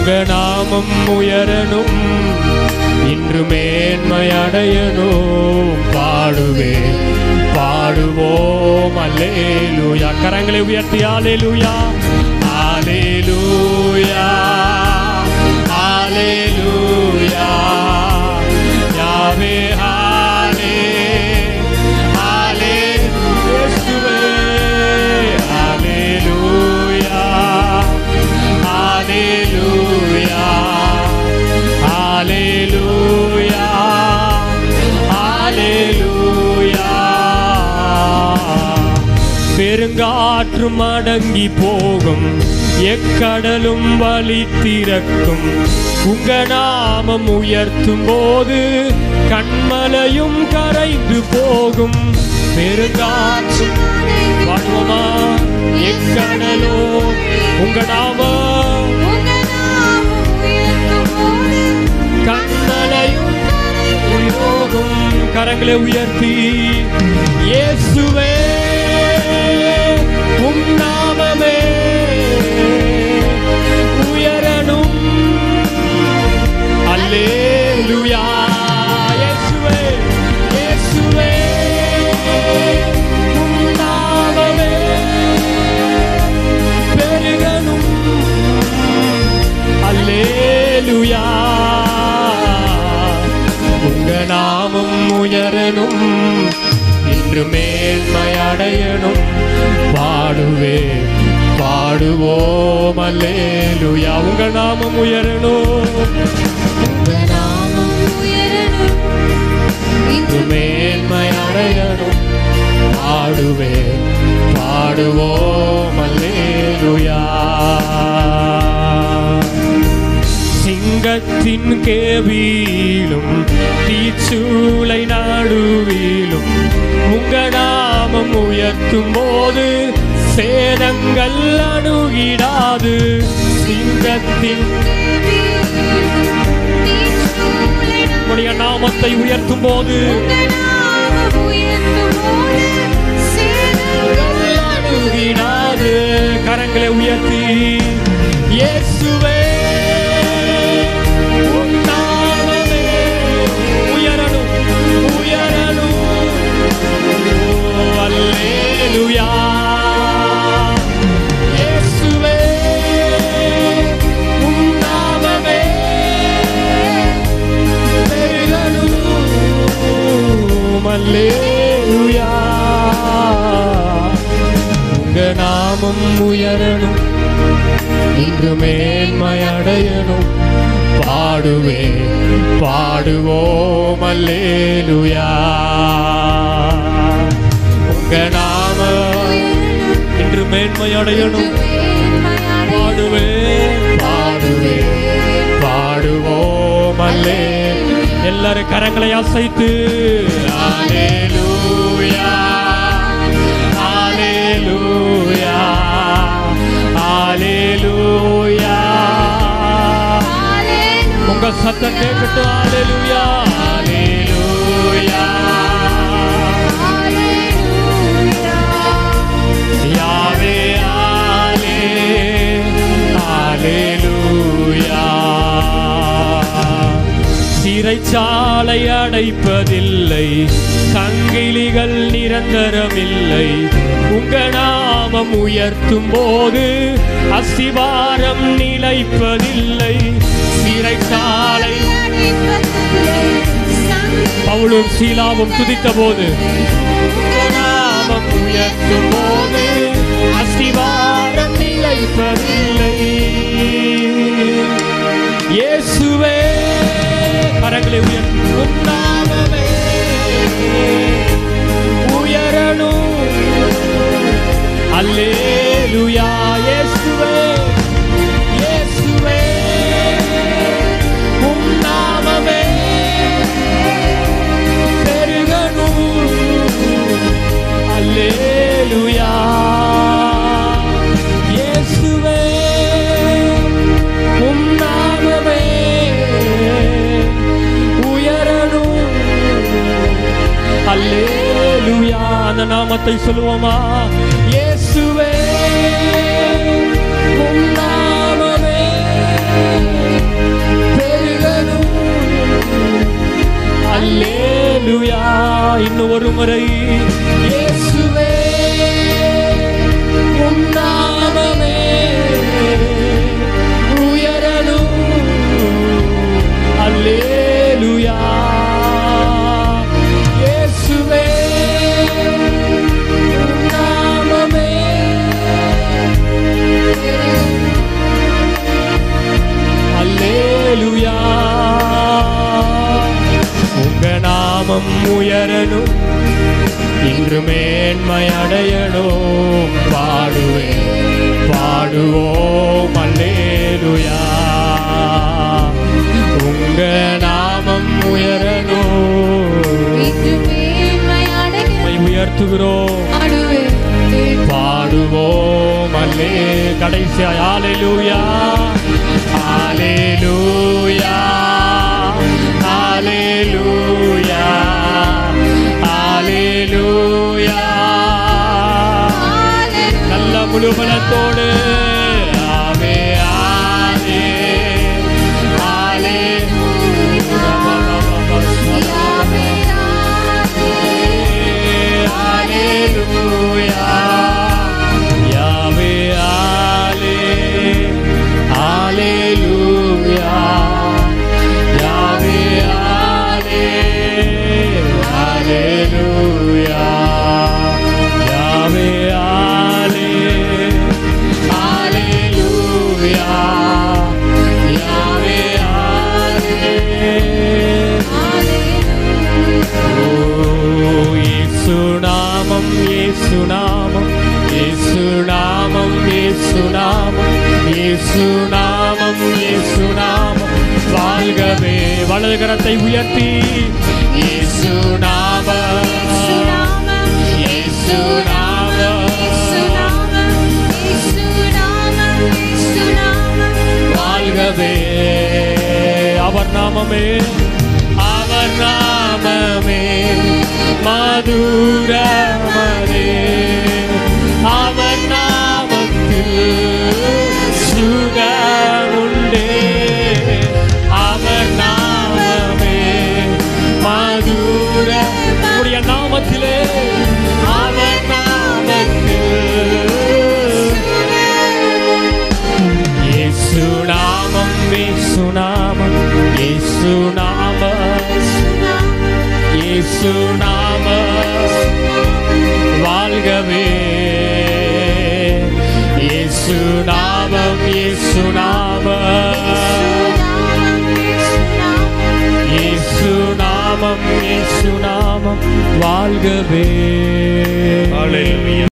உங்க நாமம் உயரணும், இன்று மேன்மை அடையணும். பாடுவேன் பாடுவோம் அல்லேலூயா. கரங்களை உயர்த்தி அல்லேலூயா அல்லேலூயா அல்லேலூயா யாவே ஹாலே ஹாலே இயேசுவே அல்லேலூயா அல்லேலூயா அல்லேலூயா அல்லேலூயா. பெருங்காற்றும் அடங்கி போகும், எக்கடலும் வழி திறக்கும். உங்க நாமம் உயர்த்தும் போது கண்மலையும் கரைந்து போகும். பெருங்காற்றும் வாழ்வோமா, எக்கடலோ உங்க நாமம் கண்மலையும் போகும். கரங்களை உயர்த்தி இயேசுவே உம் நாமமே உயரணும். அல்லேலூயா இயேசுவே இயேசுவே உம் நாமமே பெருகணும். அல்லேலூயா உங்க நாமம் உயரணும், இன்று மேன்மை அடையணும். பாடுவே பாடுவோம் அல்லேலூயா. உங்க நாமம் உயரணும், உங்க நாமம் உயரணும், இன்று மேன்மை அடையணும். பாடுவே பாடுவோம் அல்லேலூயா. சிங்கத்தின் கேவிலும் தீச்சூளை நடுவிலும் உங்க நாமம் உயர்த்தும் போது சேதங்கள் அணுகிடாது. சிங்கத்தின் உடைய நாமத்தை உயர்த்தும் போது அணுகிடாது. கரங்களை உயர்த்தி இயேசுவே அல்லேலூயா இயேசுவே உம் நாமமே பெருகணும். அல்லேலூயா உங்க நாமம் உயரணும், இன்று மேன்மை அடையணும். பாடுவே பாடுவோம் அல்லேலூயா. உங்க நாமம் இன்று மேன்மை அடையணும். பாடுவே பாடுவே பாடுவோம் அல்லே. எல்லாரும் கரங்களை அசைத்து அல்லேலூயா அல்லேலூயா அல்லேலூயா. உங்க சத்தம் கேட்கட்டும். அல்லேலூயா அல்லேலூயா யாவே ஆலே அல்லேலூயா. சிறைச்சாலை அடைப்பதில்லை, சங்கிலிகள் நிரந்தரமில்லை. உங்க நாமம் உயர்த்தும் போது அஸ்திவாரம் நிலைப்பதில்லை. சிறைச்சாலை பவுலும் சீலாவும் துதித்த போது நாமம் உயர்த்தும் போது அஸ்திவாரம் நிலைப்பதில்லை. இயேசுவே கரங்களை உயர்த்தும் நாமமே உயரணும். அல்லேலூயா இயேசுவே இயேசுவே உம் நாமமே பெருகணும். அல்லேலூயா இயேசுவே உம் நாமமே உயரணும். அல்லேலூயா. அந்த நாமத்தை சொல்லுவோமா? இயேசுவே உம் நாமமே முறை இயேசுவே உம் நாமமே உயரணும். அல்லேலூயா. இயேசுவே உம் நாமமே அல்லேலூயா. உங்க நாமம் உயரணும், இன்று மேன்மை அடையணும். பாடுவோம் அல்லேலூயா. உங்க நாமம் உயரணும், உயர்த்துகிறோம். பாடுவோம் அல்லே. கடைசியா ஹல்லேலூயா ஹல்லேலூயா ஹல்லேலூயா ஹல்லேலூயா. நல்ல முழு பலத்தோடு ஆமே ஆமே ஹல்லேலூயா ஹல்லேலூயா யாவே ஹல்லேலூயா யாவே ஹல்லேலூயா யாவே ஹல்லேலூயா யாவே இயேசுநாமம் இயேசுநாமம் இயேசுநாமம் இயேசுநாமம் இயேசுநாமம் இயேசுநாமம் வாழ்கவே. வலது கரத்தை உயர்த்தி இயேசுநாமம் வாழ்கவே. அவர் நாமமே மதுரமதே. அவர் நாமத்தில் சுகமுண்டே. அவர் நாமமே மதுர. உடைய நாமத்திலே அவர் நாமத்தில் இயேசுநாமம் இயேசுநாமம் இயேசுநாமம் இயேசுநாமம் வாழ்கவே. இயேசுநாமம் இயேசுநாமம் இயேசுநாமம் இயேசுநாமம் வாழ்கவே.